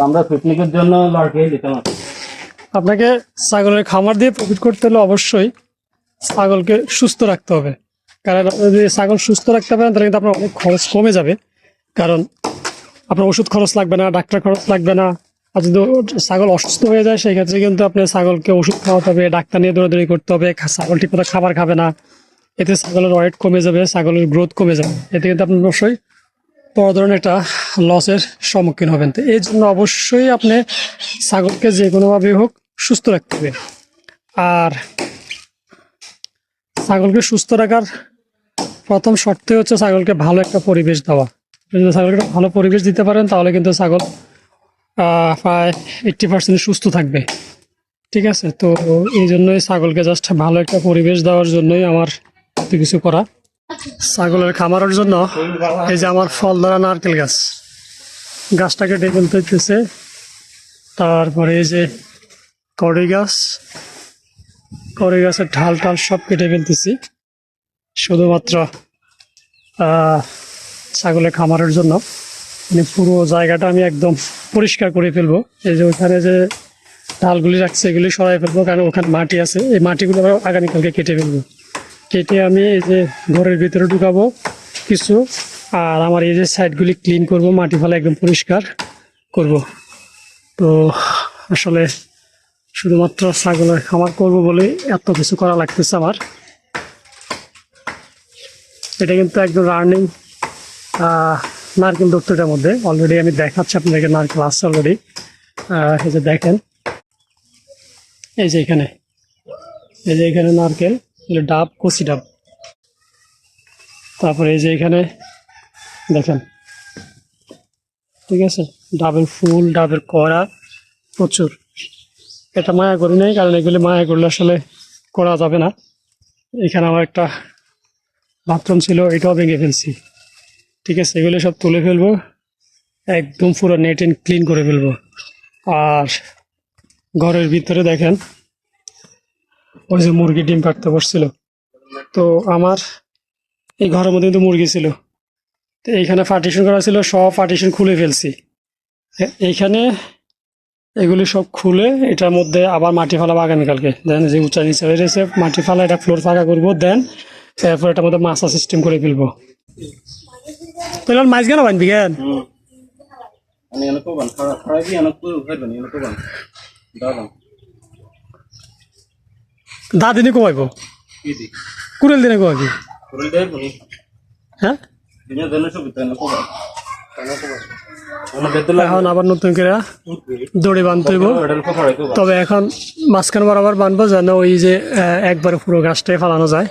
আমরা পিকনিকের জন্য লড়কে দিতাম। আপনাকে ছাগলের খামার দিয়ে প্রফিট করতে হলে অবশ্যই ছাগলকে সুস্থ রাখতে হবে। কারণ আপনি যদি ছাগল সুস্থ রাখতে পারেন তাহলে কিন্তু আপনার অনেক খরচ কমে যাবে। কারণ আপনার ওষুধ খরচ লাগবে না, ডাক্তার খরচ লাগবে না। আর যদি ছাগল অসুস্থ হয়ে যায় সেই ক্ষেত্রে কিন্তু আপনি ছাগলকে ওষুধ খাওয়াতে হবে, ডাক্তার নিয়ে দৌড়াদৌড়ি করতে হবে, ছাগল ঠিকমতো খাবার খাবে না, এতে ছাগলের ওয়েট কমে যাবে, ছাগলের গ্রোথ কমে যাবে। এতে কিন্তু আপনি অবশ্যই বড় ধরনের একটা লসের সম্মুখীন হবেন। তো এই জন্য অবশ্যই আপনি ছাগলকে যে কোনোভাবেই হোক সুস্থ রাখতে হবে। আর ছাগলকে সুস্থ রাখার প্রথম শর্তই হচ্ছে ছাগলকে ভালো একটা পরিবেশ দেওয়া। যদি ছাগলকে ভালো পরিবেশ দিতে পারেন তাহলে কিন্তু ছাগল প্রায় 80% সুস্থ থাকবে। ঠিক আছে, তো এই জন্যই ছাগলকে জাস্ট ভালো একটা পরিবেশ দেওয়ার জন্যই আমার এত কিছু করা। ছাগলের খামারের জন্য এই যে আমার ফল ধরা নারকেল গাছটাকে ডেকে ফেলতে হইতেছে। তারপরে এই যে কড়ই গাছের ঢাল সব কেটে ফেলতেছি শুধুমাত্র ছাগলের খামারের জন্য। মানে পুরো জায়গাটা আমি একদম পরিষ্কার করে ফেলবো। এই যে ওখানে যে ঢালগুলি রাখছে এগুলি সরাই ফেলবো, কারণ ওখানে মাটি আছে। এই মাটিগুলো আবার আগামীকালকে কেটে ফেলবো। কেটে আমি এই যে ঘরের ভিতরে ঢুকাবো কিছু, আর আমার এই যে সাইডগুলি ক্লিন করব, মাটি ফেলা একদম পরিষ্কার করব। তো আসলে শুধুমাত্র ছাগলের খামার করব বলে এত কিছু করা লাগতেছে আমার। এটা কিন্তু একদম রানিং নারকেল দপ্তরটার মধ্যে অলরেডি আমি দেখাচ্ছি আপনাদেরকে। নারকেল আসছে অলরেডি, এই যে দেখেন, এই যে এখানে নারকেল, ডাব, কচি ডাব। তারপরে এই যে এখানে দেখেন, ঠিক আছে, ডাবের ফুল, ডাবের কড়া প্রচুর। এটা মায়া করি নাই, কারণ এগুলি মায়া করলে আসলে করা যাবে না। এখানে আমার একটা বাথরুম ছিল, এটাও ভেঙে ফেলছি। ঠিক আছে, এগুলো সব তুলে ফেলবো, একদম পুরো নেট এন্ড ক্লিন করে ফেলবো। আর ঘরের ভিতরে দেখেন ওই যে মুরগি ডিম পাড়তে বসছিল, তো আমার এই ঘরের মধ্যে কিন্তু মুরগি ছিল। তো এইখানে পার্টিশন করা ছিল, সব পার্টিশন খুলে ফেলছি। এইখানে এগুলি সব খুলে এটার মধ্যে আবার মাটি ফালাবো আগামীকালকে। দেন যে উঁচা নিচে হয়ে রয়েছে মাটি ফালা, এটা ফ্লোর ফাঁকা করবো। দেন তারপর এটার মধ্যে মাছা সিস্টেম করে ফেলবো। তাহলে মাছ কেন বানবি কেন? দা দিনে কমাইব, কুড়েল দিনে কমাবি? হ্যাঁ, এখন আবার নতুন করে দড়ি বানতে হইব। তবে এখন মাঝখান বরাবর বানবো যেন ওই যে একবারে পুরো গাছটাই ফালানো যায়।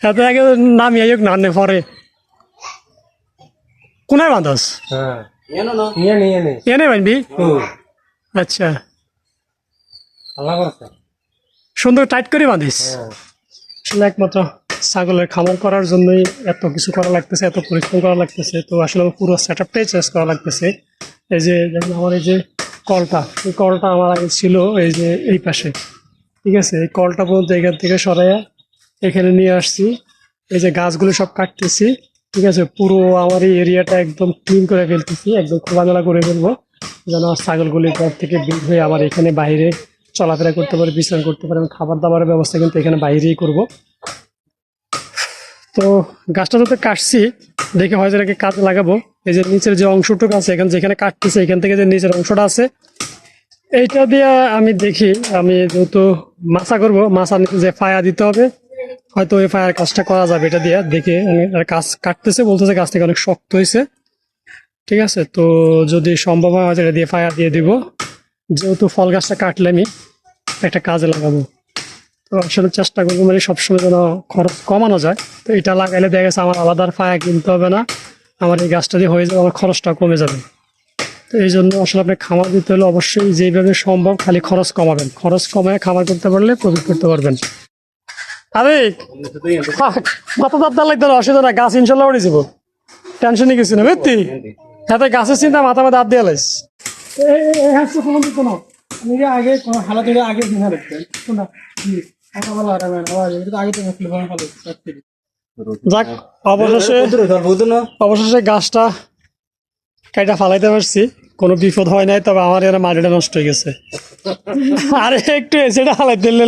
এত আগে নামিয়ে হোক না পরে কোনায় বাঁধস? এনে বানবি? আচ্ছা, সুন্দর টাইট করে বাঁধিস। আসলে একমাত্র ছাগলের খামার করার জন্যই এত কিছু করা লাগতেছে, এত পরিশ্রম করা লাগতেছে। তো আসলে পুরো সেট আপটাই চেঞ্জ করা লাগতেছে। এই যে যেমন আমার এই যে কলটা, এই কলটা আমার আগে ছিল এই যে এই পাশে। ঠিক আছে, এই কলটা পর্যন্ত এখান থেকে সরাইয়া এখানে নিয়ে আসছি। এই যে গাছগুলো সব কাটতেছি। ঠিক আছে, পুরো আমার এই এরিয়াটা একদম ক্লিন করে ফেলতেছি, একদম খোলামেলা করে ফেলবো, যেন ছাগলগুলি ঘর থেকে বের হয়ে আমার এখানে বাইরে চলাফেরা করতে পারে, বিশ্রাম করতে পারে। খাবার দাবারের ব্যবস্থা কিন্তু এখানে বাইরেই করব। তো গাছটা যাতে কাটছি দেখে হয়তো এটাকে কাজে লাগাবো। এই যে নিচের যে অংশটুকু আছে এখানে, যেখানে কাটতেছে এখান থেকে যে নিচের অংশটা আছে এইটা দিয়ে আমি দেখি, আমি যেহেতু মাছা করবো, মাছা নিচে যে ফায়া দিতে হবে, হয়তো ওই ফায়ার কাজটা করা যাবে। এটা দিয়ে দেখে আমি কাজ কাটতেছে, বলতেছে গাছ থেকে অনেক শক্ত হয়েছে। ঠিক আছে, তো যদি সম্ভব হয় এটা দিয়ে ফায়ার দিয়ে দিব। যেহেতু ফল গাছটা কাটলে আমি একটা কাজে লাগাবো, তো আসলে চেষ্টা করবো মানে সবসময় যেন খরচ কমানো যায়। তো এটা লাগাইলে দেখা গেছে আমার আলাদা ফায়া কিনতে হবে না, আমার এই গাছটা দিয়ে হয়ে যাবে, আমার খরচটা কমে যাবে। তো এই জন্য আসলে আপনি খামার দিতে হলে অবশ্যই যেভাবে সম্ভব খালি খরচ কমাবেন। খরচ কমায় খামার করতে পারলে প্রফিট করতে পারবেন। আরে মাথা দাঁত লাগতে অসুবিধা না, গাছ ইনশাল্লাহ উঠে যাবো, টেনশনই কিছু না বুঝতি। হ্যাঁ, গাছের চিন্তা মাথা দাঁত দিয়ে লাইস আগে হালাত আগে আগে তো যাক, অবশেষে অবশেষে গাছটা কাইটা ফালাইতে পারছি, কোনো বিপদ হয় নাই। তবে আমার এখানে মাটিটা নষ্ট হয়ে গেছে। আরে একটু এসেটা হালাই দিলে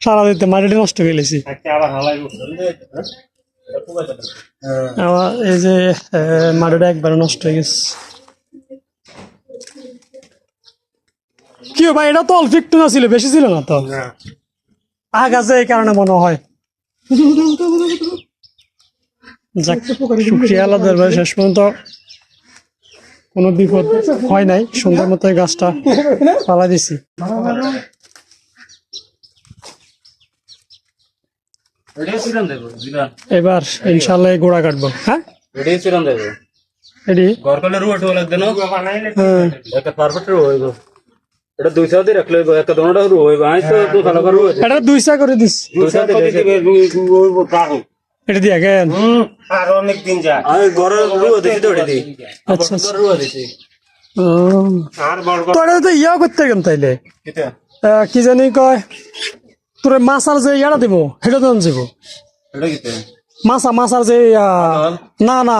সারা দিতে মাটিটা নষ্ট হয়ে গেছি। আমার এই যে মাটিটা একবারে নষ্ট হয়ে গেছে। কি ভাই, এটা তো অল্প একটু না ছিল, বেশি ছিল না তো। গাছে এই কারণে মনে হয়। যাক, শুক্রিয়া আল্লাহ দরবারে শেষ পর্যন্ত কোনো বিপদ হয় নাই, সুন্দর মতো এই গাছটা পালা দিছি। এবার ইনশাল্লাহ এই গোড়া কাটবো। হ্যাঁ, এটি এটা 200 দিয়ে রাখলে একটা দোনোটা রু হইবে আই তো ভালো করে রু এটা 200 করে দিস। 200 দিবে এটা দিয়ে কেন আর অনেক দিন যায় আমি ঘরে রু দিছি তো ওটা দি আচ্ছা রু দিছি আর বড় তো এটা তো ইয়া করতে গেন তাইলে কিটা কি জানি কয় তোরে মাছার যে ইয়াটা দিব সেটা তো যাব। এটা কিটা মাছার যে না না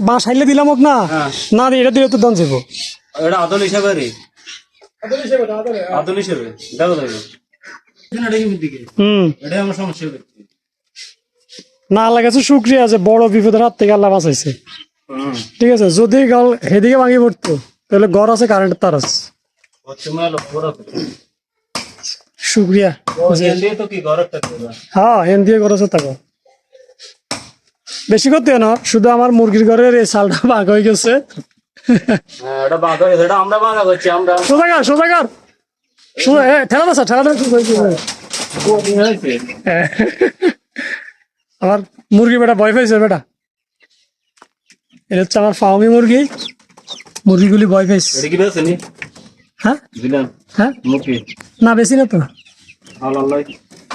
বাঁশ হাইলে দিলাম হোক না, না দিয়ে এটা দিলে তো দাম যাব। এটা আদল হিসাবে রে আদল হিসাবে দেখো দেখো এটা কি দিকে এটা আমার সমস্যা হবে না লাগাছে। শুক্রিয়া যে বড় বিপদের হাত থেকে আল্লাহ বাঁচাইছে। ঠিক আছে, যদি গাল হেদিকে ভাঙি পড়তো তাহলে ঘর আছে, কারেন্টের তার আছে। শুক্রিয়া। হ্যাঁ, হেন দিয়ে ঘর আছে তাকে বেশি করতে না, শুধু আমার মুরগির ঘরের এই চালটা ভাগ হয়ে গেছে। সোজাগার ঠেলা দা ঠেলা আমার মুরগি বেটা ভয় পাইছে বেটা। এটা হচ্ছে আমার ফার্মি মুরগিগুলি ভয় পাইছে। হ্যাঁ হ্যাঁ, না বেশি না তো,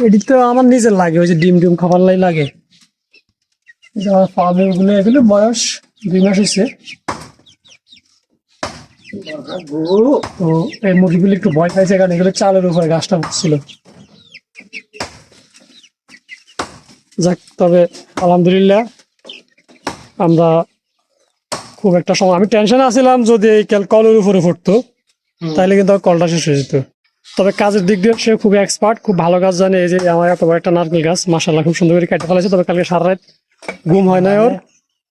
এটি তো আমার নিজের লাগে, ওই যে ডিম খাবার লাগে। আমার ফার্মি গুলো এগুলো বয়স 2 মাস হয়েছে। তো এই মুরগিগুলি একটু ভয় পাইছে, কারণ এগুলো চালের উপরে গাছটা উঠছিল। যাক, তবে আলহামদুলিল্লাহ আমরা খুব একটা সময় আমি টেনশনে আছিলাম যদি এই কলের উপরে পড়তো তাহলে কিন্তু কলটা শেষ হয়ে যেত। তবে কাজের দিক দিয়ে সে খুব এক্সপার্ট, খুব ভালো কাজ জানে। এই যে আমার এত বড় একটা নারকেল গাছ মাশাআল্লাহ খুব সুন্দর করে কেটে ফেলাইছে। তবে কালকে সারা রাত ঘুম হয় না ওর,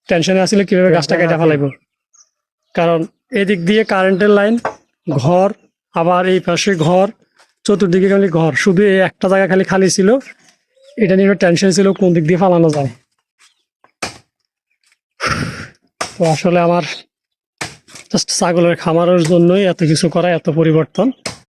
টেনশনে আসলে কিভাবে গাছটা কেটে ফেলাইব। কারণ এদিক দিয়ে কারেন্টের লাইন, ঘর, আবার এই পাশে ঘর, চতুর্দিকে খালি ঘর, শুধু এই একটা জায়গা খালি খালি ছিল। এটা নিয়ে টেনশন ছিল কোন দিক দিয়ে ফালানো যায়। তো আসলে আমার জাস্ট ছাগলের খামারের জন্যই এত কিছু করা, এত পরিবর্তন।